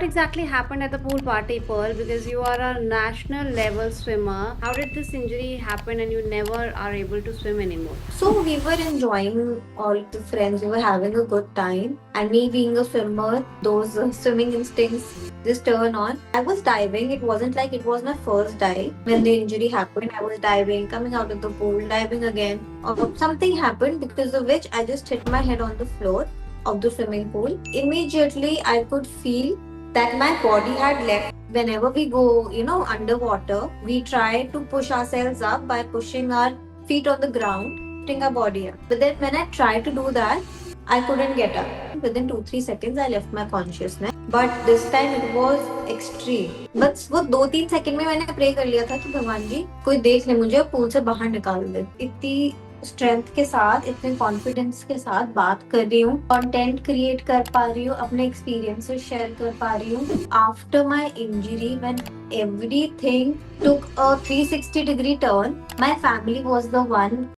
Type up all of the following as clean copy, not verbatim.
What exactly happened at the pool party, Pearl? Because you are a national level swimmer. How did this injury happen and you never are able to swim anymore? So we were enjoying all the friends, we were having a good time. And me being a swimmer, those swimming instincts just turn on. I was diving, it wasn't like it was my first dive. When the injury happened, I was diving, coming out of the pool, diving again. Or something happened because of which I just hit my head on the floor of the swimming pool. Immediately, I could feel that my body had left. Whenever we go, underwater, we try to push ourselves up by pushing our feet on the ground, lifting our body up. But then when I tried to do that, I couldn't get up. Within 2-3 seconds, I left my consciousness. But this time it was extreme. बस वो 2-3 second में मैंने pray कर लिया था कि भगवान जी कोई देख ले मुझे पूल से बाहर निकाल दे. इतनी स्ट्रेंथ के साथ इतने कॉन्फिडेंस के साथ बात कर रही हूँ, कंटेंट क्रिएट कर पा रही हूँ, अपने एक्सपीरियंसेस शेयर कर पा रही हूँ. After my injury when everything took a 360-degree turn, my family was the one.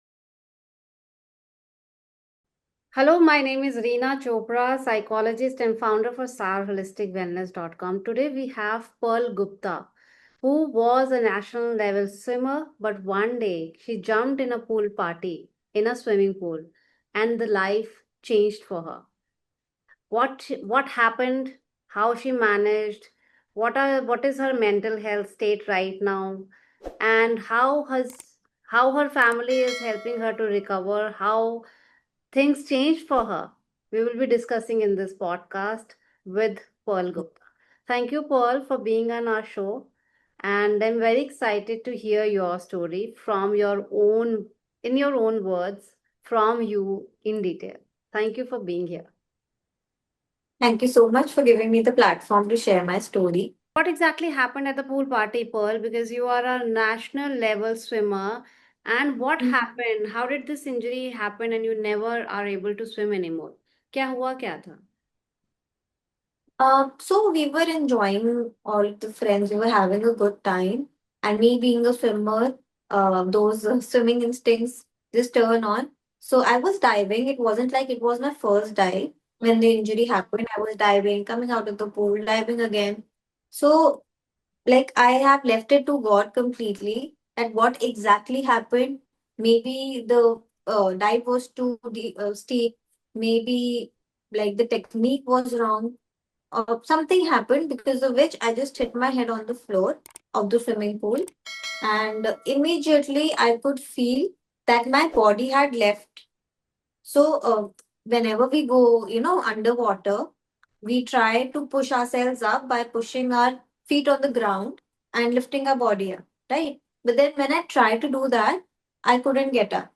Hello, my name is Reena Chopra, psychologist and founder for SARHolisticWellness.com. Today we have Pearl Gupta, who was a national level swimmer, but one day she jumped in a pool party in a swimming pool and the life changed for her. What happened, how she managed, what is her mental health state right now, and how her family is helping her to recover, how things changed for her. We will be discussing in this podcast with Pearl Gupta. Thank you, Pearl, for being on our show. And I'm very excited to hear your story from your own, in your own words, from you in detail. Thank you for being here. Thank you so much for giving me the platform to share my story. What exactly happened at the pool party, Pearl? Because you are a national level swimmer. And what happened? How did this injury happen and you never are able to swim anymore? क्या हुआ क्या था? So we were enjoying all the friends, we were having a good time. And me being a swimmer, those swimming instincts just turn on. So I was diving. It wasn't like it was my first dive. When the injury happened, I was diving, coming out of the pool, diving again. So, like, I have left it to God completely. And what exactly happened? Maybe the dive was too steep. Maybe like the technique was wrong, something happened because of which I just hit my head on the floor of the swimming pool. And immediately I could feel that my body had left. So, whenever we go, underwater, we try to push ourselves up by pushing our feet on the ground and lifting our body up, right? But then when I tried to do that, I couldn't get up.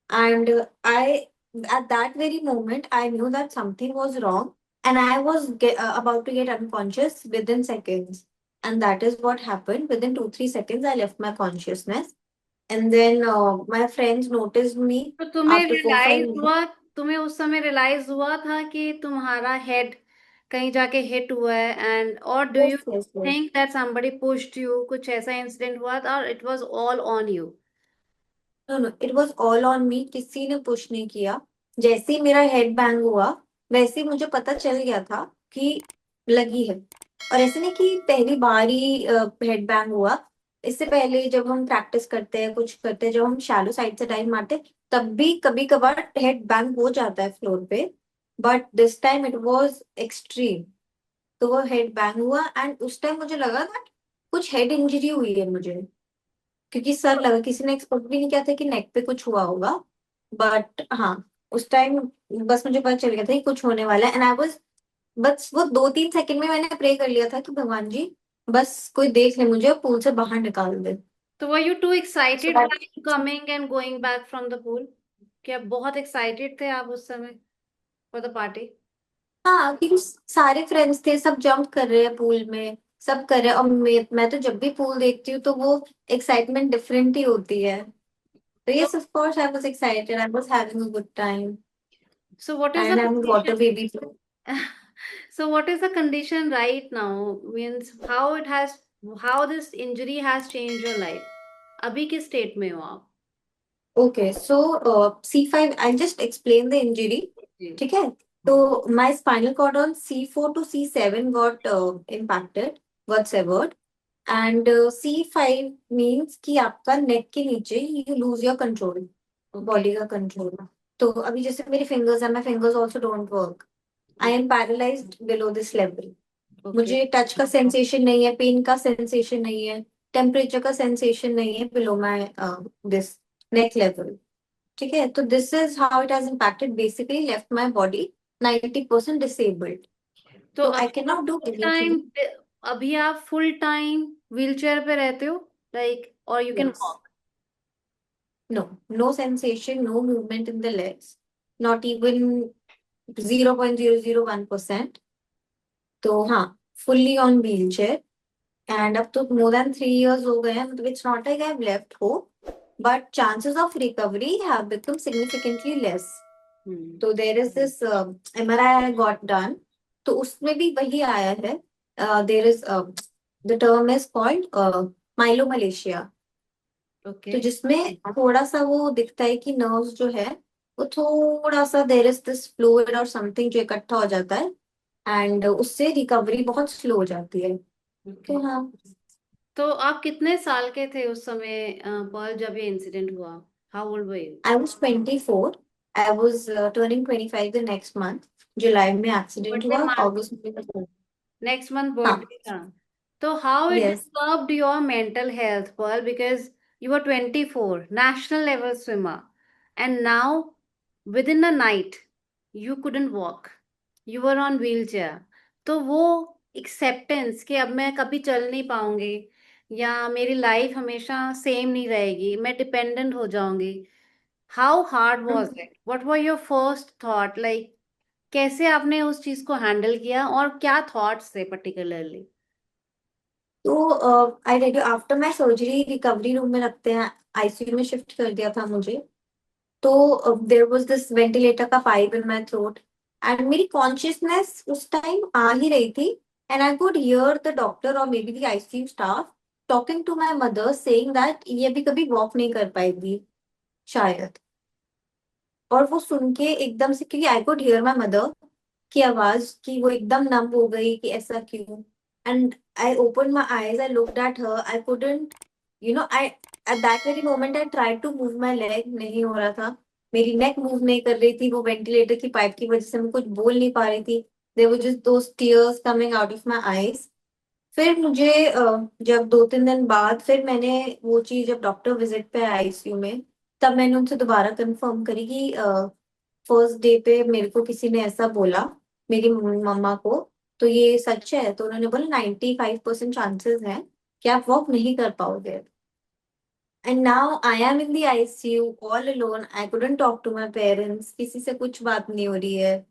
And at that very moment, I knew that something was wrong and I was about to get unconscious within seconds. And that is what happened. Within 2-3 seconds, I left my consciousness. And then my friends noticed me तो तुम्हें after 4-5 minutes. Realise हुआ, तुम्हें उस समय realise हुआ था कि तुम्हारा हेड कहीं जाके हिट हुआ है एंड और do Yes, you yes, yes. Think that somebody pushed you, कुछ ऐसा इंसिडेंट हुआ था और it was all on you? No, no, it was all on me. किसी ने पुश नहीं किया. जैसे ही मेरा हेड बैंग हुआ, वैसे ही मुझे पता चल गया था कि लगी है. और ऐसे नहीं कि पहली बार ही हेड बैंग हुआ. इससे पहले जब हम प्रैक्टिस करते हैं, कुछ करते हैं, जब हम शैलो साइड से डाइव मारते हैं, तब भी कभी कभार हेड बैंग हो जाता है फ्लोर पे. But this time it was extreme. तो वो हेड बैंग हुआ एंड उस टाइम मुझे लगा था कुछ हेड इंजरी हुई है मुझे, क्योंकि सर लगा, किसी ने एक्सपेक्ट भी नहीं किया था कि नेक पे कुछ हुआ होगा. बट हाँ, उस टाइम बस मुझे पता चल गया था कि कुछ होने वाला है. एंड आई वाज, बस वो 2-3 सेकंड में मैंने प्रे कर लिया था कि भगवान जी बस कोई देख ले मुझे और पूल से बाहर निकाल दे. तो were you too So excited that, while coming and going back from the pool? क्या बहुत एक्साइटेड थे आप उस समय फॉर द पार्टी? हाँ, क्योंकि सारे फ्रेंड्स थे, सब जंप कर रहे हैं पूल में, सब कर रहे हैं. और मैं तो जब भी पूल देखती हूँ तो वो एक्साइटमेंट डिफरेंट ही होती है. तो तो yes, of course I was excited. I was having a good time. So what is the And I'm a water condition? baby too. So what is the condition right now? Means how it has, how this injury has changed your life? अभी किस state में हो आप? Okay, so C5, I'll just explain the injury. जी. ठीक है. So my spinal cord on C4 to C7 got impacted, got severed. And C5 means कि आपका नेक के नीचे you lose your control, Okay. Body का कंट्रोल। तो अभी जैसे मेरे फिंगर्स हैं, my fingers also don't work. I am paralyzed below this level. Okay. मुझे टच का सेंसेशन नहीं है, पेन का सेंसेशन नहीं है, टेम्परेचर का सेंसेशन नहीं है below my this neck level. ठीक है, तो this is how it has impacted, basically left my body 90% disabled. तो तो आई अभी कैन आप not do full time anything. अभी आप फुल टाइम व्हीलचेयर पे रहते हो, लाइक, और you can yes. Walk? No, no sensation, no movement in the legs, not even 0.001%। तो हाँ, fully on wheel chair. And अब तो मोर देन 3 years हो गए हैं, मतलब it's not like I have left hope, but chances of recovery have become significantly less. Hmm. तो there is this MRI I got done, तो उसमें भी वही आया है। There is the term is called myelomalacia. Okay. तो जिसमें थोड़ा सा वो दिखता है कि नर्व्स जो है वो थोड़ा सा, देयर इज दिस फ्लूइड और समथिंग जो इकट्ठा हो जाता है, एंड उससे रिकवरी बहुत स्लो हो जाती है। ओके। तो हाँ, तो आप कितने साल के थे उस समय, पर्ल, जब ये इंसिडेंट हुआ? How old were you? I was 24. I was turning 25 the next month. जुलाई में एक्सीडेंट बर्थडे हुआ, मंथ? अगस्त में। नेक्स्ट मंथ हाँ। बर्थडे था? तो how it yes. disturbed your mental health, Pearl? Because you were 24, national level swimmer, and now within a night you couldn't walk, you were on wheelchair. तो वो acceptance कि अब मैं कभी चल नहीं पाऊंगी, या मेरी लाइफ हमेशा सेम नहीं रहेगी, मैं डिपेंडेंट हो जाऊंगी, how hard was it? What were your first thought, like कैसे आपने उस चीज को हैंडल किया, और क्या थॉट्स थे पर्टिकुलरली? तो I tell you, after my surgery recovery room में रखते हैं, आईसीयू में शिफ्ट कर दिया था मुझे। तो देयर वाज दिस वेंटिलेटर का pipe in my throat, and मेरी कॉन्शियसनेस उस टाइम आ ही रही थी, and I could hear the doctor और maybe the ICU staff talking to my mother saying that ये भी कभी वॉक नहीं कर पाएगी शायद। और वो सुन के एकदम से, क्योंकि आई कुड हियर माई मदर की आवाज, कि वो एकदम नम हो गई कि ऐसा क्यों। And I open my eyes, I looked at her, I couldn't, I at that very moment I try to move my leg, नहीं हो रहा था। मेरी नेक मूव नहीं कर रही थी, वो वेंटिलेटर की पाइप की वजह से मैं कुछ बोल नहीं पा रही थी। There were just those tears coming out of my eyes. फिर मुझे जब 2-3 दिन बाद फिर मैंने वो चीज, जब डॉक्टर विजिट पे आईसीयू में, तब मैंने उनसे दोबारा कंफर्म करी कि फर्स्ट डे पे मेरे को किसी ने ऐसा बोला, मेरी मम्मा को, तो ये सच है? तो उन्होंने बोला 95% चांसेस हैं कि आप वॉक नहीं कर पाओगे। And now I am in the ICU all alone, I couldn't talk to my parents, किसी से कुछ बात नहीं हो रही है।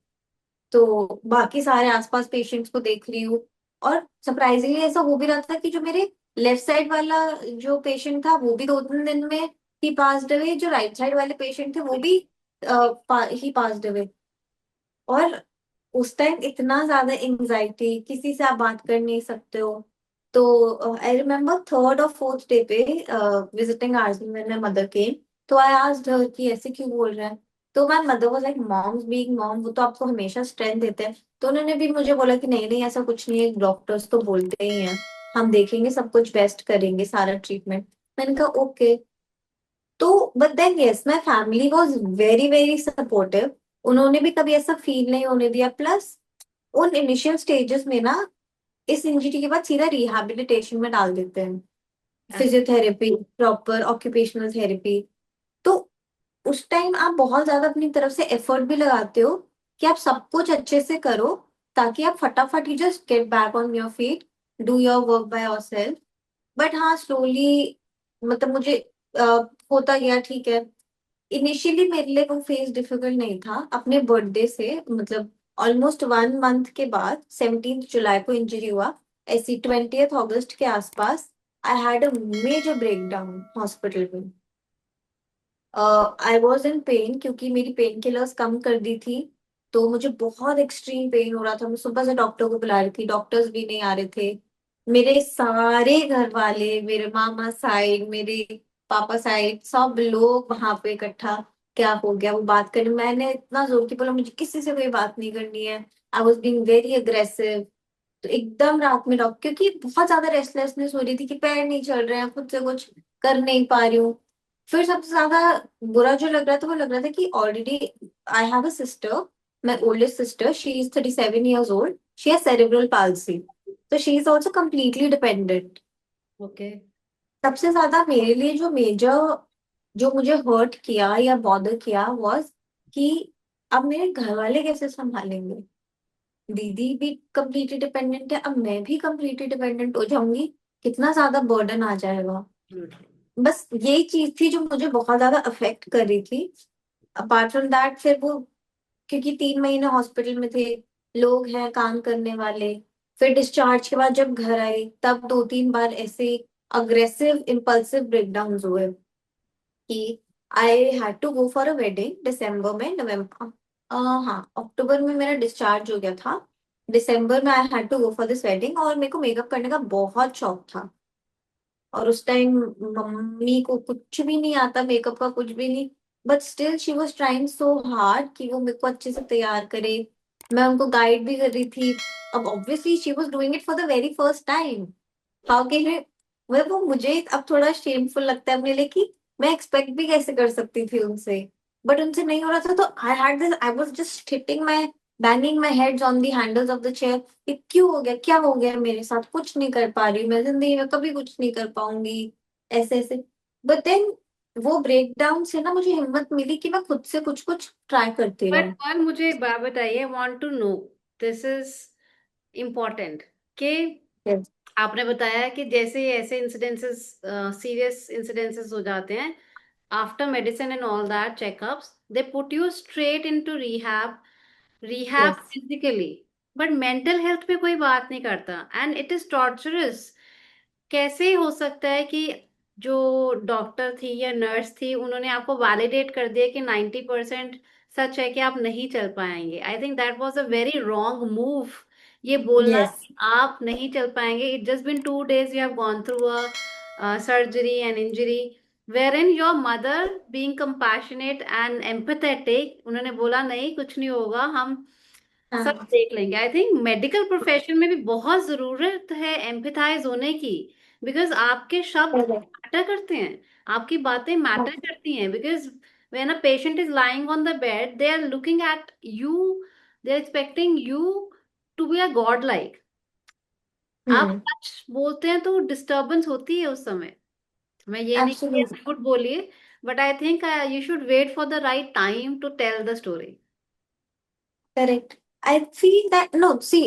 तो बाकी सारे आसपास पेशेंट्स को देख रही हूँ। और सरप्राइजिंगली ऐसा हो भी रहा था कि जो मेरे लेफ्ट साइड वाला जो पेशेंट था वो भी 2-3 दिन में ही पास्ड अवे, जो राइट साइड वाले पेशेंट थे वो भी ही पास्ड अवे। और उस टाइम इतना ज्यादा एंजाइटी, किसी से आप बात कर नहीं सकते हो। तो आई रिमेम्बर थर्ड और फोर्थ डे पे विजिटिंग आवर्स में मेरे मदर के, तो आई आस्क्ड हर कि ऐसे क्यों बोल रहे हैं। तो my mother was like, moms being mom, वो तो आपको हमेशा स्ट्रेंथ देते हैं। तो उन्होंने भी मुझे बोला कि नहीं नहीं, ऐसा कुछ नहीं है, डॉक्टर्स तो बोलते ही हैं, हम देखेंगे, सब कुछ बेस्ट करेंगे, सारा ट्रीटमेंट। मैंने कहा ओके। तो but then yes, my family was very very supportive. उन्होंने भी कभी ऐसा फील नहीं होने दिया। प्लस उन इनिशियल स्टेजेस में ना, इस इंजरी के बाद सीधा रिहैबिलिटेशन में डाल देते हैं, फिजियोथेरेपी, प्रॉपर ऑक्यूपेशनल थेरेपी। तो उस टाइम आप बहुत ज्यादा अपनी तरफ से एफर्ट भी लगाते हो कि आप सब कुछ अच्छे से करो, ताकि आप फटाफट ही just get back on your feet, do your work by yourself. But हाँ, स्लोली, मतलब मुझे अ, होता गया, ठीक है। इनिशियली मेरे लिए वो फेज डिफिकल्ट नहीं था। अपने बर्थडे से, मतलब ऑलमोस्ट 1 मंथ के बाद, 17 जुलाई को इंजरी हुआ, ऐसी 20th अगस्त के आसपास I had a major breakdown hospital में। आई वॉज इन पेन, क्योंकि मेरी पेन किलर्स कम कर दी थी। तो मुझे बहुत एक्सट्रीम पेन हो रहा था, मैं सुबह से डॉक्टर को बुला रही थी, डॉक्टर्स भी नहीं आ रहे थे। मेरे सारे घर वाले, मेरे मामा साइड, मेरे पापा साइड, सब लोग वहां पे इकट्ठा, क्या हो गया, वो बात करने मैंने इतना जोर की बोला मुझे किसी से कोई बात नहीं करनी है। I was being very aggressive. तो एकदम रात में डॉक्टर, क्योंकि बहुत ज्यादा रेस्टलेसनेस हो रही थी कि पैर नहीं चल रहे हैं, खुद से कुछ कर नहीं पा रही हूँ। फिर सबसे ज्यादा बुरा जो लग रहा था वो लग रहा था कि already I have a sister, my oldest sister, she is 37 years old, she has cerebral palsy, तो she is also completely dependent. Okay. सबसे ज्यादा मेरे लिए जो मेजर, जो मुझे हर्ट किया या बॉदर किया वॉज कि अब मेरे घर वाले कैसे संभालेंगे। दीदी भी कम्प्लीटली डिपेंडेंट है, अब मैं भी कम्प्लीटली डिपेंडेंट हो जाऊंगी, कितना ज्यादा बर्डन आ जाएगा। बस यही चीज थी जो मुझे बहुत ज्यादा अफेक्ट कर रही थी। अपार्ट फ्रॉम दैट फिर वो, क्योंकि 3 महीने हॉस्पिटल में थे, लोग हैं काम करने वाले, फिर डिस्चार्ज के बाद जब घर आई तब 2-3 बार ऐसे अग्रेसिव इम्पल्सिव ब्रेकडाउन हुए कि I had to go for a wedding दिसंबर में, नवंबर, हाँ अक्टूबर में मेरा डिस्चार्ज हो गया था, दिसंबर में I had to go for this wedding, और मेरे को मेकअप करने का बहुत शौक था। और उस टाइम मम्मी को कुछ भी नहीं आता, मेकअप का कुछ भी नहीं, but still she was trying so hard कि वो मेरे को अच्छे से तैयार करे। मैं उनको गाइड भी कर रही थी। अब obviously she was doing it for the very first time, how can मैं, वो मुझे अब थोड़ा शेमफुल लगता है अपने लिए कि मैं एक्सपेक्ट भी कैसे कर सकती थी उनसे, बट उनसे नहीं हो रहा था। तो I had this, I was just hitting my, banging my heads on the handles of the chair कि क्यों हो गया, क्या हो गया मेरे साथ, कुछ नहीं कर पा रही मैं जिंदगी में, कभी कुछ नहीं कर पाऊंगी, ऐसे ऐसे। बट देन वो ब्रेकडाउन से ना मुझे हिम्मत मिली कि मैं खुद से कुछ कुछ ट्राई करती बट रहूं। और मुझे एक बात बताइए, want to know, this is important, कि Yes. आपने बताया कि जैसे ही ऐसे इंसिडेंसेस, सीरियस इंसिडेंसेस हो जाते हैं, after medicine and all that checkups, they put you straight into rehab, rehab Yes. Physically, but mental health पे कोई बात नहीं करता, एंड इट इज टॉर्चरस। कैसे हो सकता है कि जो डॉक्टर थी या नर्स थी, उन्होंने आपको वैलिडेट कर दिया कि 90% सच है कि आप नहीं चल पाएंगे? आई think that was a very wrong move, ये बोलना Yes. कि आप नहीं चल पाएंगे। It just been 2 days you have gone through a surgery and injury, wherein your mother being compassionate and empathetic, उन्होंने बोला नहीं कुछ नहीं होगा, हम सब हाँ। देख लेंगे। आई थिंक मेडिकल प्रोफेशन में भी बहुत जरूरत है एम्पैथाइज होने की, बिकॉज आपके शब्द Correct. मैटर करते हैं, आपकी बातें मैटर करती हैं, because when a patient is lying on the bed, they are looking at you, they are expecting you to be a god like. आप हम्म। सच बोलते हैं तो डिस्टरबेंस होती है उस समय। मैं ये नहीं कि एब्सोल्युटली झूठ बोलिए, but I think you should wait for the right time to tell the story. Correct. I feel that no see,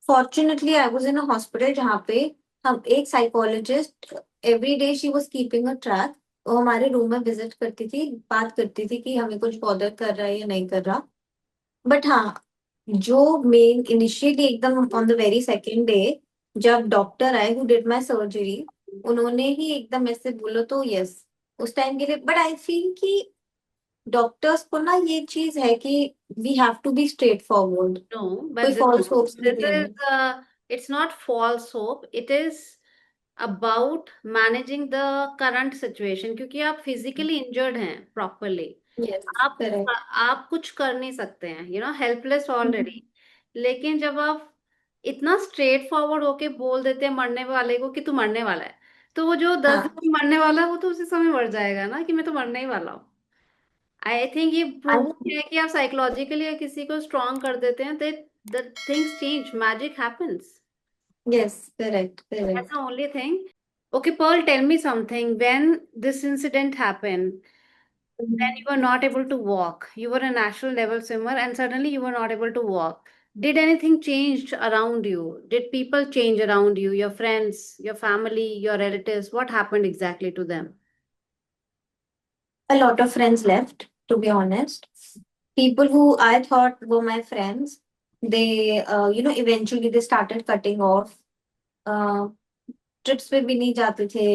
fortunately I was in a hospital जहाँ पे हम एक psychologist, every day she was keeping a track, वो हमारे room में visit करती थी, बात करती थी कि हमें कुछ बॉदर कर रहा है या नहीं कर रहा। बट हाँ, जो मेन इनिशियली एकदम on the very second day जब डॉक्टर आए हु डिड माई सर्जरी, उन्होंने ही एकदम ऐसे बोलो तो यस, उस टाइम के लिए। बट आई फील कि डॉक्टर्स को ना ये चीज है कि we have to be straightforward, No, कोई but फॉल्स होप्स नहीं this is देने। it's not false hope. It is about managing the current situation, क्योंकि आप physically injured हैं properly. यस। आप करेक्ट। आप कुछ कर नहीं सकते हैं, हेल्पलेस ऑलरेडी। लेकिन जब आप इतना स्ट्रेट फॉरवर्ड होके बोल देते हैं मरने वाले को कि तू मरने वाला है, तो वो जो 10 दिन हाँ। में मरने वाला है वो तो उसी समय मर जाएगा ना, कि मैं तो मरने ही वाला हूँ। आई थिंक ये प्रूव है कि आप साइकोलॉजिकली या किसी को स्ट्रांग कर देते हैं, the things change, magic happens. Yes. Correct. That's the correct. only thing. Okay, Pearl, tell me something. When this incident happened, then you were not able to walk. You were a national level swimmer, and suddenly you were not able to walk. Did anything change around you? Did people change around you? Your friends, your family, your relatives? What happened exactly to them? A lot of friends left, to be honest. People who I thought were my friends, they, eventually they started cutting off. Trips पे भी नहीं जाते थे,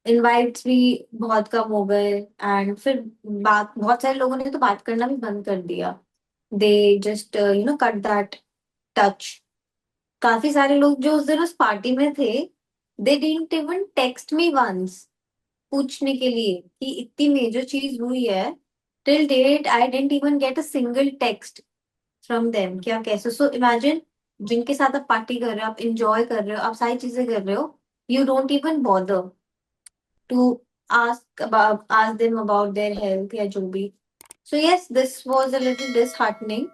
invites भी बहुत कम हो गए, and फिर बात, बहुत सारे लोगों ने तो बात करना भी बंद कर दिया। They just cut that touch. काफी सारे लोग जो उस दिन उस पार्टी में थे, they didn't even text me once, पूछने के लिए कि इतनी मेजर चीज हुई है, Till date, I didn't even get a single text from them. क्या कैसे? So imagine, जिनके साथ आप पार्टी कर रहे हो, आप इंजॉय कर रहे हो, आप सारी चीजें कर रहे हो, you don't even bother to ask them about their health या जो भी. So yes, this was a little disheartening.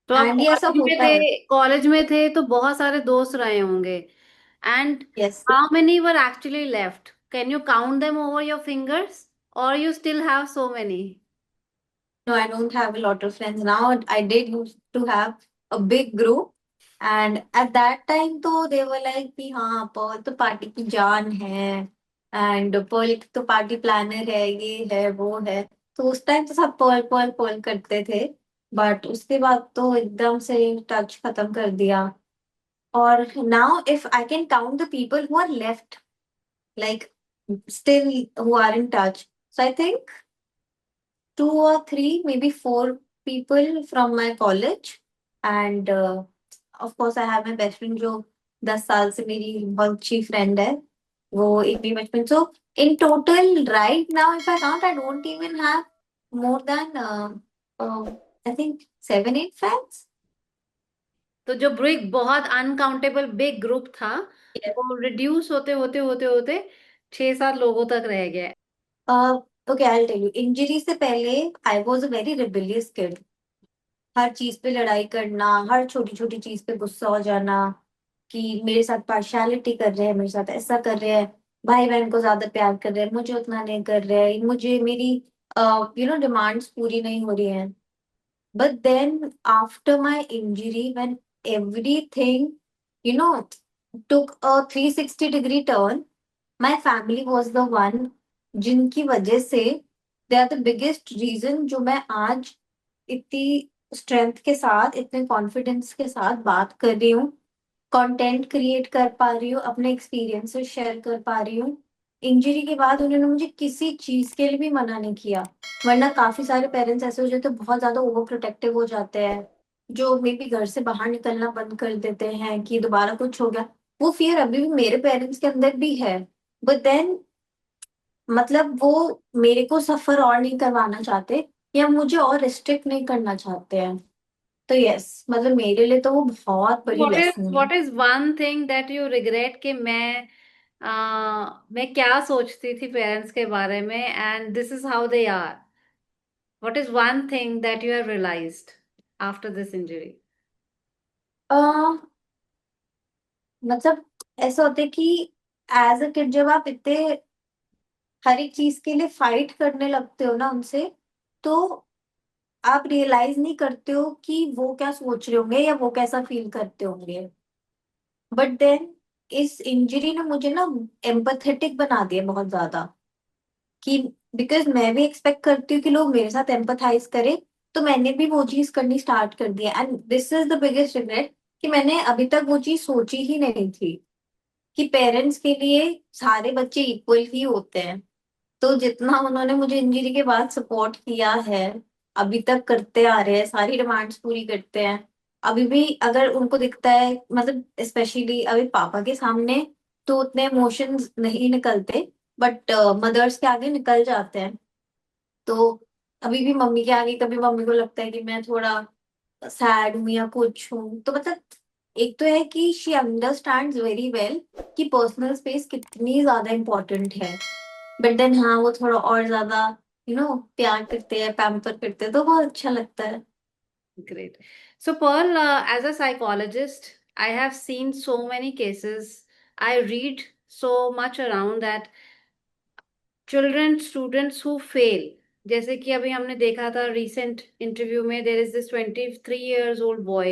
तो आप And ये ऐसा होता है. कॉलेज में थे तो बहुत सारे दोस्त रहे होंगे, and Yes. How many were actually left? Can you count them over your fingers, और you still have so many? No, I don't have a lot of friends now. I did used to have a big group. And at that time, तो they were like कि हाँ Perl तो party की जान है, and pearl तो party planner है, ये है वो है. तो उस टाइम तो सब पर्ल पर्ल पर्ल करते थे. बट उसके बाद तो एकदम से टच खत्म कर दिया. और now if I can count the people who are left, like still who are in touch. So I think two or three, maybe four people from my college. And of course, I have my best friend जो 10 साल से मेरी बहुत अच्छी friend है. वो एक भी बचपन. So in total, right now, if I count, I don't even have more than uh, I think 7, 8 friends. तो जो बिग, बहुत अनकाउंटेबल बिग ग्रुप था, Yes. वो रिड्यूस होते होते होते होते 6-7 लोगों तक रह गया। Uh, okay, I'll tell you. Injury से पहले I was a very rebellious kid. हर चीज पे लड़ाई करना, हर छोटी छोटी चीज पे गुस्सा हो जाना, कि मेरे साथ पार्शियलिटी कर रहे हैं, मेरे साथ ऐसा कर रहे हैं, भाई बहन को ज्यादा प्यार कर रहे हैं, मुझे उतना नहीं कर रहे हैं, मुझे मेरी डिमांड्स पूरी नहीं हो रही हैं. But then after my injury, when everything you know took a 360-degree turn, my family was the one जिनकी वजह से, they are the biggest reason जो मैं आज इतनी स्ट्रेंथ के साथ, इतने कॉन्फिडेंस के साथ बात कर रही हूँ, कंटेंट क्रिएट कर पा रही हूँ, अपने एक्सपीरियंसेस शेयर कर पा रही हूँ. इंजरी के बाद उन्होंने मुझे किसी चीज के लिए भी मना नहीं किया. वरना काफी सारे पेरेंट्स ऐसे हो जाते हैं, बहुत ज्यादा ओवर प्रोटेक्टिव हो जाते हैं, जो मे बी घर से बाहर निकलना बंद कर देते हैं कि दोबारा कुछ हो गया. वो फियर अभी भी मेरे पेरेंट्स के अंदर भी है. बट देन मतलब वो मेरे को सफर और नहीं करवाना चाहते, या मुझे और रिस्ट्रिक्ट नहीं करना चाहते हैं. तो यस, मतलब मेरे लिए तो वो बहुत बड़ी लेसन है. What is one thing that you regret कि मैं क्या सोचती थी पेरेंट्स के बारे में, and this is how they are? What is one thing that you have realised after this injury? uh, मतलब ऐसा होता है कि एज अ किड जब आप इतने हर एक चीज के लिए फाइट करने लगते हो ना उनसे, तो आप रियलाइज नहीं करते हो कि वो क्या सोच रहे होंगे या वो कैसा फील करते होंगे. बट देन इस इंजरी ने मुझे ना एम्पथेटिक बना दिया बहुत ज्यादा, कि बिकॉज मैं भी एक्सपेक्ट करती हूँ कि लोग मेरे साथ एम्पथाइज करें. तो मैंने भी वो चीज करनी स्टार्ट कर दिया. And this is the biggest regret, कि मैंने अभी तक वो चीज सोची ही नहीं थी, कि पेरेंट्स के लिए सारे बच्चे इक्वल ही होते हैं. तो जितना उन्होंने मुझे इंजरी के बाद सपोर्ट किया है, अभी तक करते आ रहे हैं, सारी डिमांड्स पूरी करते हैं. अभी भी अगर उनको दिखता है, मतलब स्पेशली अभी पापा के सामने तो उतने इमोशंस नहीं निकलते, बट मदर्स के आगे निकल जाते हैं. तो अभी भी मम्मी के आगे कभी मम्मी को लगता है कि मैं थोड़ा सैड हूँ या कुछ हूँ, तो मतलब एक तो है कि शी अंडरस्टैंड्स वेरी वेल कि पर्सनल स्पेस कितनी ज्यादा इम्पोर्टेंट है. बट देन हाँ, वो थोड़ा और ज्यादा प्यार करते हैं, पैम्पर करते हैं, तो बहुत अच्छा लगता है. Great. So, Pearl, as a psychologist, I have seen so many cases. I read so much around that children students who fail, जैसे कि अभी हमने देखा था रिसेंट इंटरव्यू में, there is this 23 years old boy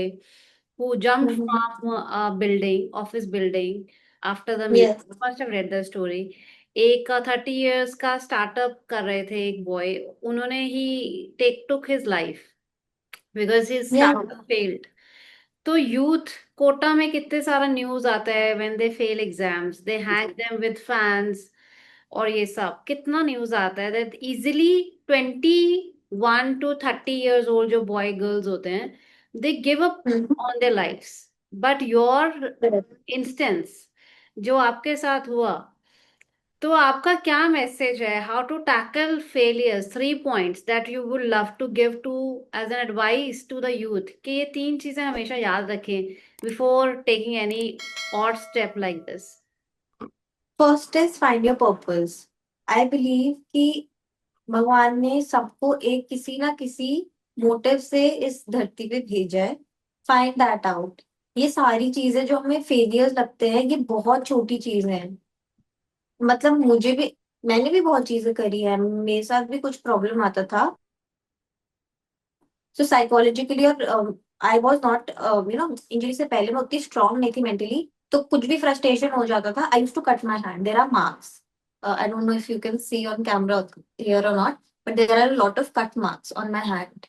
who jumped hmm. from a building, office building, after the meet. Yes. You must have read the story. एक 30 years का startup कर रहे थे एक बॉय, उन्होंने ही take took his life because his yeah. Startup failed. तो youth Kota में कितने सारा न्यूज आता है, when they fail exams they hang them with fans, और ये सब कितना न्यूज आता है that easily 21 to 30 years old जो बॉय गर्ल्स होते हैं, they give up on their lives. But your instance, जो आपके साथ हुआ, तो आपका क्या मैसेज है, how to tackle failures, 3 points that you would love to give to as an advice to the youth, कि ये 3 चीजें हमेशा याद रखें बिफोर टेकिंग एनी और step like this. First is find your purpose. I believe कि भगवान ने सबको एक किसी ना किसी मोटिव से इस धरती पे भेजा है। Find that out. ये सारी चीजें जो हमें फेलियर्स लगते हैं, ये बहुत छोटी चीजें हैं। मतलब मुझे भी, मैंने भी बहुत चीजें करी है, मेरे साथ भी कुछ प्रॉब्लम आता था। सो साइकोलॉजिकली और आई वॉज नॉट इंजरी से पहले मैं उतनी स्ट्रांग नहीं थी मेंटली। तो कुछ भी फ्रस्ट्रेशन हो जाता था, I use to cut my hand. There are marks, I don't know if you can see on camera here और not, but there are lot of cut marks on my hand.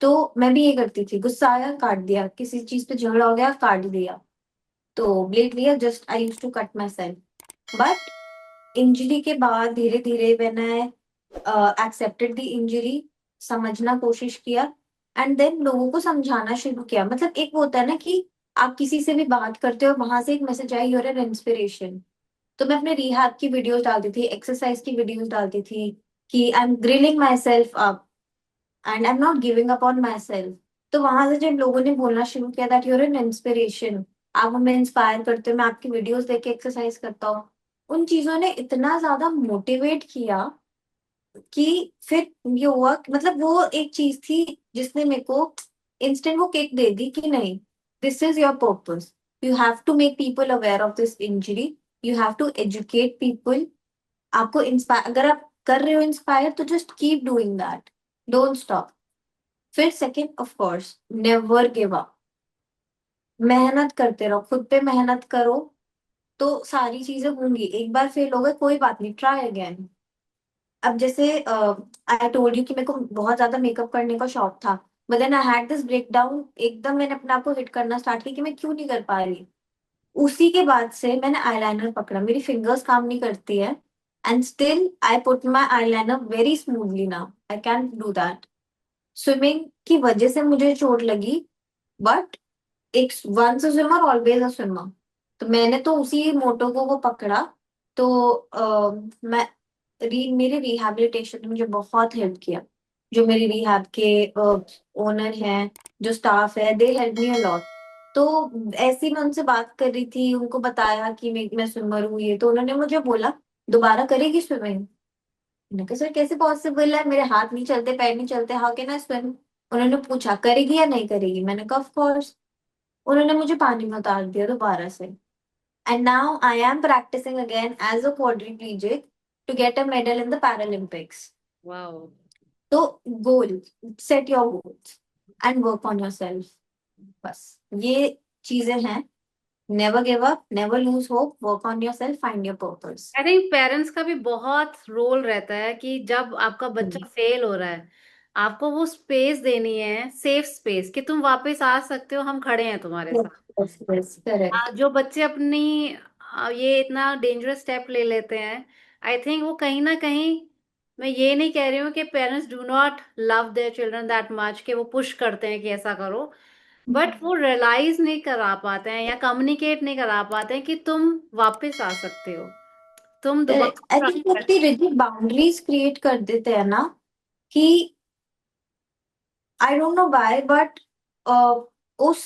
तो मैं भी ये करती थी, गुस्सा आया काट दिया, किसी चीज पे झगड़ा हो गया काट दिया, तो ब्लेड लिया, just I use to cut myself. But injury के बाद धीरे धीरे when I accepted the injury, समझना कोशिश किया, एंड देन लोगों को समझाना शुरू किया। मतलब एक वो होता है ना कि आप किसी से भी बात करते हो, वहां से एक मैसेज आया, यूर एन इंस्पिरेशन। तो मैं अपने रिहैब की वीडियोस डालती थी, एक्सरसाइज की वीडियोस डालती थी, कि I am grilling my self up and I am not giving up on my self. तो वहां से जब लोगों ने बोलना शुरू किया दैट यूर एन इंस्पिरेशन, आप हमें इंस्पायर करते हो, मैं आपकी वीडियोस देख के एक्सरसाइज करता हूँ, उन चीजों ने इतना ज्यादा मोटिवेट किया कि फिर ये हुआ मतलब वो एक चीज थी जिसने मेरे को इंस्टेंट वो किक दे दी कि नहीं, this is your purpose. You have to make people aware of this injury, you have to educate people. आपको इंस्पायर, अगर आप कर रहे हो इंस्पायर, तो just keep doing that, don't stop. फिर second, of course, never give up. मेहनत करते रहो, खुद पे मेहनत करो, तो सारी चीजें होंगी। एक बार फेल हो गए कोई बात नहीं, ट्राई अगेन। अब जैसे आई टोल्ड यू कि मेरे को बहुत ज्यादा मेकअप करने का शौक था, but then I had this breakdown. एकदम मैंने अपने आप को हिट करना स्टार्ट किया कि मैं क्यों नहीं कर पा रही। उसी के बाद से मैंने आईलाइनर पकड़ा, मेरी फिंगर्स काम नहीं करती है, and still I put my eyeliner very smoothly now, I can do that. Swimming की वजह से मुझे चोट लगी, बट एक once a swimmer always a swimmer. तो मैंने तो उसी मोटो को वो पकड़ा। तो मैं मेरे रिहैबिलिटेशन ने मुझे बहुत हेल्प किया। जो मेरी रिहैब के ओनर हैं, जो स्टाफ है, they help me a lot. तो ऐसे ही मैं उनसे बात कर रही थी, उनको बताया कि मैं स्विमर हूँ ये, तो उन्होंने मुझे बोला दोबारा करेगी स्विमिंग। मैंने कहा सर कैसे पॉसिबल है, मेरे हाथ नहीं चलते पैर नहीं चलते, हाउ कैन आई स्विम। उन्होंने पूछा करेगी या नहीं करेगी, मैंने कहा ऑफ कोर्स। उन्होंने मुझे पानी में उतार दिया दोबारा से, and now I am practicing again as a quadriplegic to get a medal in the Paralympics. Wow. तो goal, set your goals and work on yourself. बस ये चीजें हैं। Never give up, never lose hope, work on yourself, find your purpose. I think parents का भी बहुत role रहता है कि जब आपका बच्चा फेल हो रहा है, आपको वो स्पेस देनी है, सेफ स्पेस, कि तुम वापस आ सकते हो, हम खड़े हैं तुम्हारे साथ। Yes yes correct. जो बच्चे अपनी ये इतना डेंजरस स्टेप ले लेते हैं, आई थिंक वो कहीं ना कहीं, मैं ये नहीं कह रही हूँ कि parents do not love their children that much कि वो पुश करते हैं कि ऐसा करो, बट वो रियलाइज नहीं करा पाते हैं या कम्युनिकेट नहीं करा पाते हैं कि तुम वापस आ सकते हो, तुम आई दोबारा थिंक try वो कर इतनी रिजिड बाउंड्रीज क्रिएट कर देते हैं ना कि आई डोंट नो व्हाई, बट उस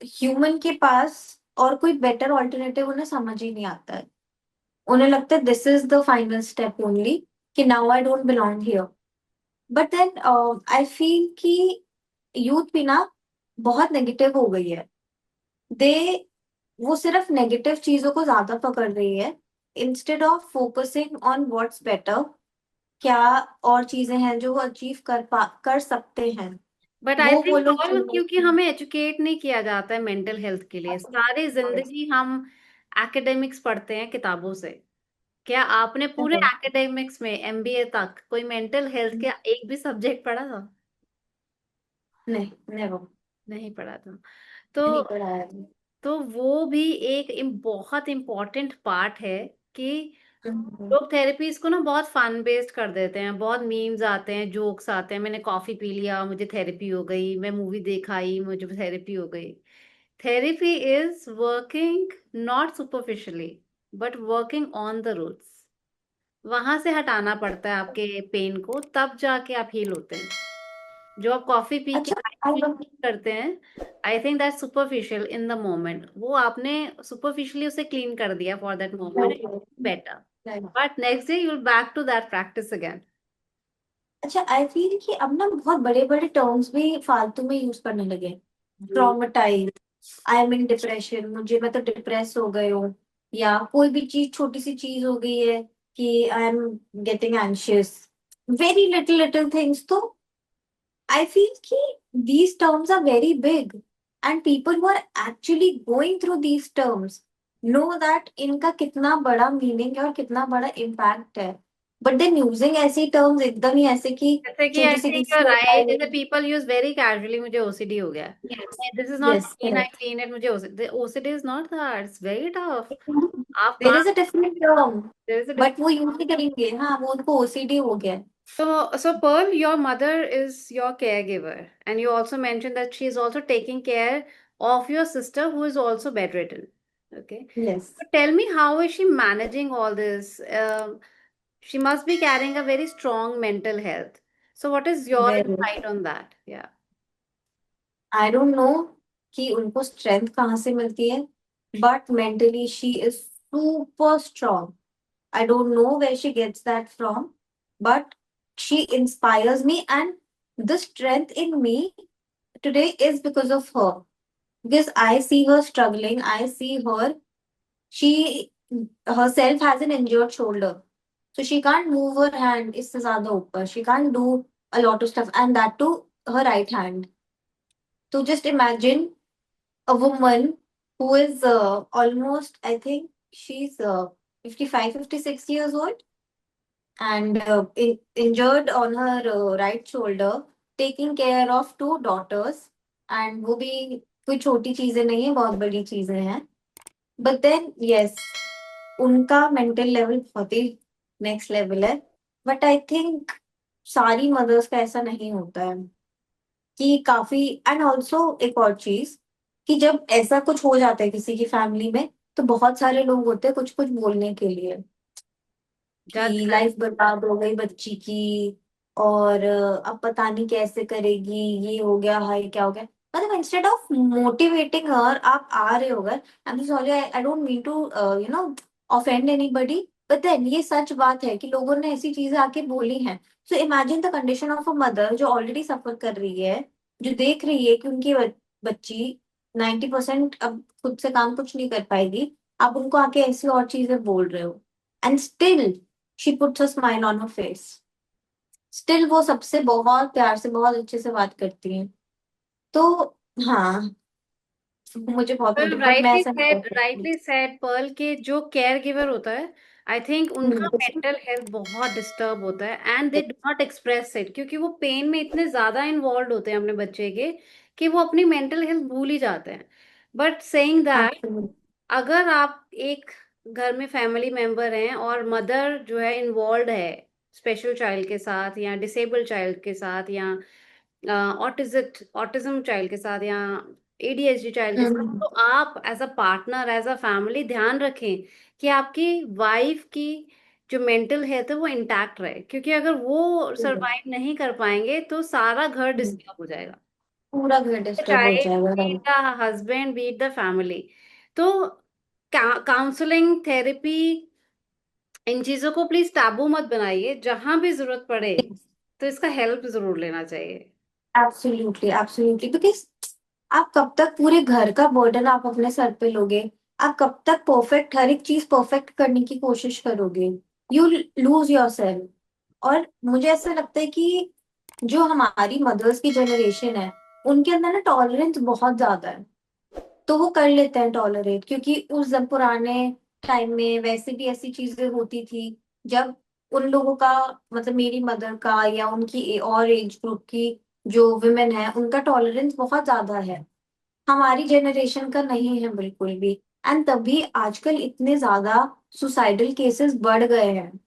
ह्यूमन के पास और कोई बेटर ऑल्टरनेटिव उन्हें समझ ही नहीं आता है। उन्हें लगता है this is the final step only, कि now I don't belong here. But then I feel कि यूथ भी ना बहुत नेगेटिव हो गई है। दे वो सिर्फ नेगेटिव चीजों को ज्यादा पकड़ रही है, instead of focusing on what's better. क्या और चीजें हैं जो वो अचीव कर सकते हैं, बट आई वो थिंक लोग ऑल, चुनने क्योंकि की। हमें एजुकेट नहीं किया जाता है मेंटल हेल्थ के लिए, सारी जिंदगी हम एकेडमिक्स पढ़ते हैं किताबों से। क्या आपने पूरे एकेडमिक्स में एमबीए तक कोई मेंटल हेल्थ के एक भी सब्जेक्ट पढ़ा था? नहीं, नेवर। नहीं पढ़ा था। तो नहीं पढ़ाया। वो भी एक बहुत इम्पोर्टेंट पार्ट है कि हम्म। लोग थेरेपीज को ना बहुत फन बेस्ड कर देते हैं, बहुत मीम्स आते हैं, जोक्स आते हैं, मैंने कॉफी पी लिया मुझे थेरेपी हो गई, मैं मूवी देखा आई मुझे थेरेपी हो गई। Therapy is working not superficially, but working on the roots, वहां से हटाना पड़ता है आपके पेन को, तब जाके आप हील होते हैं। जो आप कॉफी पी के अच्छा, आई mindfully feel करते हैं, I think that superficial in the moment, वो आपने सुपरफिशियली उसे क्लीन कर दिया for that moment, better, but next day you will back to that practice again. अच्छा, आई फील कि अब ना बहुत बड़े बड़े टर्म्स भी फालतू में यूज करने लगे। Traumatise, I am in depression, मुझे मैं तो डिप्रेस हो गई हूँ, या कोई भी चीज, छोटी सी चीज हो गई है कि I am getting anxious, very little little things. तो I feel कि these terms are very big and people who are actually going through these terms know that इनका कितना बड़ा मीनिंग है और कितना बड़ा इम्पैक्ट है। बट देन यूजिंग ऐसी टर्म्स एकदम ही ऐसे कि जैसे कि आई छोटी सी थिंक किसी यू को राइट, जैसे पीपल यूज वेरी कैजुअली, मुझे ओसीडी हो गया, yes, this is not yes, clean, I correct. Clean it, मुझे OCD, OCD is not that, it's very tough. आप देयर मान, is a different term, there is a, बट वो use नहीं करेंगे। हाँ, वो उनको ओसीडी हो गया है। so Pearl, your mother is your caregiver, and you also mentioned that she is also taking care of your sister who is also bedridden. Okay. Yes, But tell me, how is she managing all this? She must be carrying a very strong mental health. So what is your very, insight on that? Yeah. I don't no कि उनको strength कहाँ से मिलती है, but mentally she is super strong. I don't know where she gets that from, but she inspires me, and the strength in me today is because of her. Because I see her struggling, I see her, she herself has an injured shoulder, so she can't move her hand इससे ज़्यादा ऊपर, she can't do a lot of stuff, and that too her right hand. So just imagine a woman who is almost, I think she's 55, 56 years old, and injured on her right shoulder, taking care of two daughters, and वो भी कोई छोटी चीजें नहीं है, बहुत बड़ी चीजें हैं। बट देन यस, उनका मेंटल लेवल बहुत ही नेक्स्ट लेवल है। बट आई थिंक सारी मदर्स का ऐसा नहीं होता है कि काफी। एंड ऑल्सो एक और चीज, कि जब ऐसा कुछ हो जाता है किसी की फैमिली में, तो बहुत सारे लोग होते हैं कुछ कुछ बोलने के लिए, Judge. कि लाइफ बर्बाद हो गई बच्ची की, और अब पता नहीं कैसे करेगी, ये हो गया, हाय क्या हो गया। मतलब इंस्टेड ऑफ मोटिवेटिंग हर, आप आ रहे हो घर, I am sorry, I don't mean to offend anybody, but then ये सच बात है कि लोगों ने ऐसी चीजें आके बोली हैं। So imagine the condition of a mother जो ऑलरेडी सफर कर रही है, जो देख रही है कि उनकी बच्ची 90% अब खुद से काम कुछ नहीं कर पाएगी, आप उनको आके ऐसी और चीजें बोल रहे हो, and still she puts a smile on her face. Still वो सबसे बहुत प्यार से, बहुत अच्छे से बात करती हैं। तो हाँ, मुझे बहुत Well, मोटिव, बट मैं ऐसा नहीं कर सकती। rightly said, पर्ल के जो केयर गिवर होता है, आई थिंक उनका हम्म, मेंटल हेल्थ बहुत डिस्टर्ब होता है, and they do not express it, क्योंकि वो पेन में इतने ज्यादा इन्वॉल्व होते हैं अपने बच्चे के, कि वो अपनी मेंटल हेल्थ भूल ही जाते हैं। But saying that, absolutely. अगर आप एक घर में फैमिली मेंबर हैं और मदर जो है इन्वॉल्व है स्पेशल चाइल्ड के साथ, या डिसेबल्ड चाइल्ड के साथ, या ऑटिज्म चाइल्ड के साथ, या एडीएचडी चाइल्ड के साथ, तो आप as a partner, as a family ध्यान रखें कि आपकी वाइफ की जो मेंटल हेल्थ है वो इंटैक्ट रहे, क्योंकि अगर वो सरवाइव नहीं कर पाएंगे तो सारा घर डिस्टर्ब हो जाएगा, पूरा घर डिस्टर्ब हो चाहे जाएगा, be it right. The husband, be it the family. तो काउंसलिंग, थेरेपी, इन चीजों को प्लीज टैबू मत बनाइए, जहां भी जरूरत पड़े तो इसका हेल्प जरूर लेना चाहिए। एब्सोल्युटली, एब्सोल्युटली, बिकॉज आप कब तक पूरे घर का बर्डन आप अपने सर पे लोगे? आप कब तक परफेक्ट, हर एक चीज परफेक्ट करने की कोशिश करोगे? You lose your self. और मुझे ऐसा लगता है कि जो हमारी मदर्स की जनरेशन है, उनके अंदर ना टॉलरेंस बहुत ज्यादा है। तो वो कर लेते हैं टॉलरेट, क्योंकि उस जब पुराने टाइम में वैसे भी ऐसी चीजें होती थी, जब उन लोगों का, मतलब मेरी मदर का या उनकी और एज ग्रुप की जो वुमेन है, उनका टॉलरेंस बहुत ज्यादा है। हमारी जनरेशन का नहीं है बिल्कुल भी। एंड तभी आजकल इतने ज्यादा सुसाइडल केसेस बढ़ गए हैं,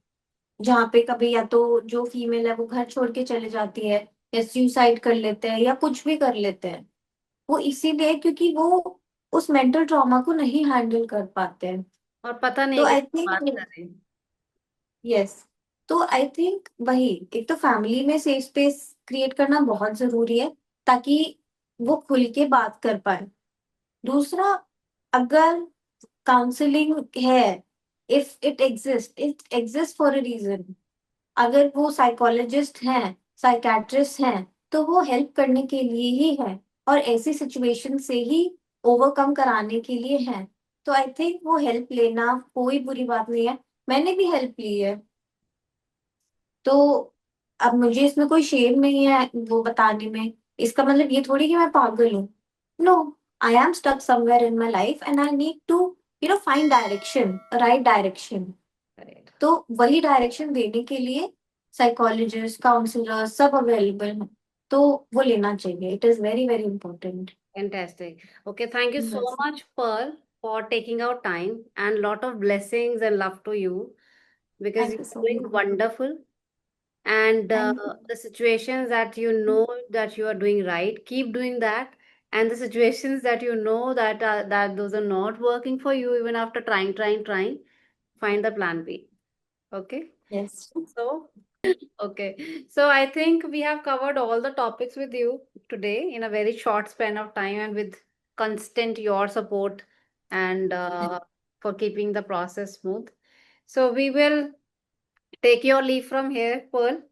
जहाँ पे कभी या तो जो फीमेल है वो घर छोड़ के चले जाती है, या सुसाइड कर लेते हैं, या कुछ भी कर लेते हैं। वो इसीलिए क्योंकि वो उस मेंटल ट्रॉमा को नहीं हैंडल कर पाते हैं। और पता नहीं तो है आई किससे बात थिंक कर रहे हैं। यस, तो आई थिंक वही, एक तो फैमिली में सेफ स्पेस क्रिएट करना बहुत जरूरी है ताकि वो खुल के बात कर पाए। दूसरा, अगर काउंसलिंग है, if it exist for a reason, अगर वो साइकोलॉजिस्ट हैं, साइकेट्रिस्ट हैं, तो वो हेल्प करने के लिए ही है और ऐसी सिचुएशन से ही ओवरकम कराने के लिए है। तो आई थिंक वो हेल्प लेना कोई बुरी बात नहीं है। मैंने भी हेल्प ली है, तो अब मुझे इसमें कोई शेम नहीं है वो बताने में। इसका मतलब ये थोड़ी कि मैं पागल हूँ। No, I am stuck somewhere in my life and I need to find direction, right direction. Correct. तो वही डायरेक्शन देने के लिए साइकोलॉजिस्ट, काउंसलर सब अवेलेबल हैं, तो वो लेना चाहिए। It is very very important. Fantastic. Okay, thank you so yes, much, Pearl, for taking out time, and lot of blessings and love to you because thank you you're so doing much. wonderful. And thank you. the situations that you know that you are doing right, keep doing that. And the situations that you know that those are not working for you, even after trying, find the plan B. Okay. Yes, So, okay. So I think we have covered all the topics with you today in a very short span of time and with constant your support and for keeping the process smooth. So we will take your leave from here, Pearl.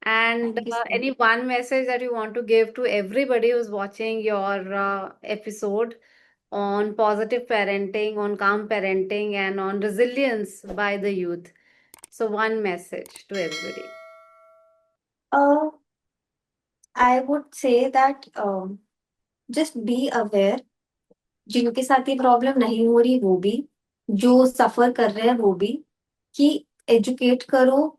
And thank you so any one message that you want to give to everybody who's watching your episode on positive parenting, on calm parenting, and on resilience by the youth. So, one message to everybody. Much. I would say that just be aware, जिनके साथ ये problem नहीं हो रही वो भी, जो सफर कर रहे हैं वो भी, कि एजुकेट करो,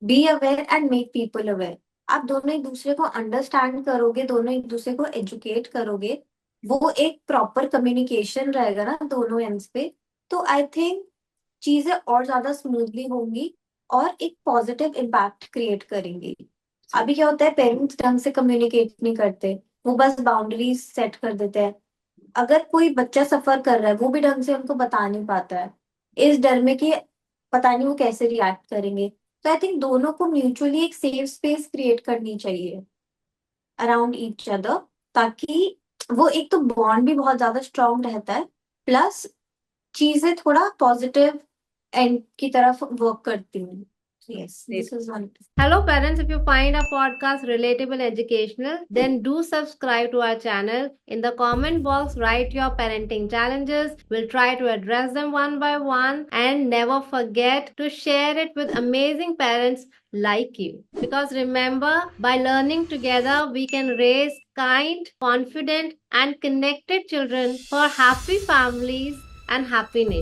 be aware and make people aware. आप दोनों एक दूसरे को अंडरस्टैंड करोगे, दोनों एक दूसरे को एजुकेट करोगे, वो एक प्रॉपर कम्युनिकेशन रहेगा ना दोनों एंड्स पे, तो आई थिंक चीजें और ज्यादा स्मूथली होंगी और एक पॉजिटिव इम्पैक्ट क्रिएट करेंगी। So, अभी क्या होता है, पेरेंट्स ढंग से कम्युनिकेट नहीं करते, वो बस बाउंड्रीज सेट कर देते हैं। अगर कोई बच्चा सफर कर रहा है वो भी ढंग से उनको बता नहीं पाता है, इस डर में कि पता नहीं वो कैसे रिएक्ट करेंगे। तो आई थिंक दोनों को म्यूचुअली एक सेफ स्पेस क्रिएट करनी चाहिए अराउंड ईच अदर, ताकि वो एक तो बॉन्ड भी बहुत ज्यादा स्ट्रांग रहता है, प्लस चीजें थोड़ा पॉजिटिव एंड की तरफ वर्क करती हैं। Yes, great. This is one. Hello, parents. If you find our podcast relatable, educational, then do subscribe to our channel. In the comment box, write your parenting challenges. We'll try to address them one by one. And never forget to share it with amazing parents like you. Because remember, by learning together, we can raise kind, confident, and connected children for happy families and happy nations.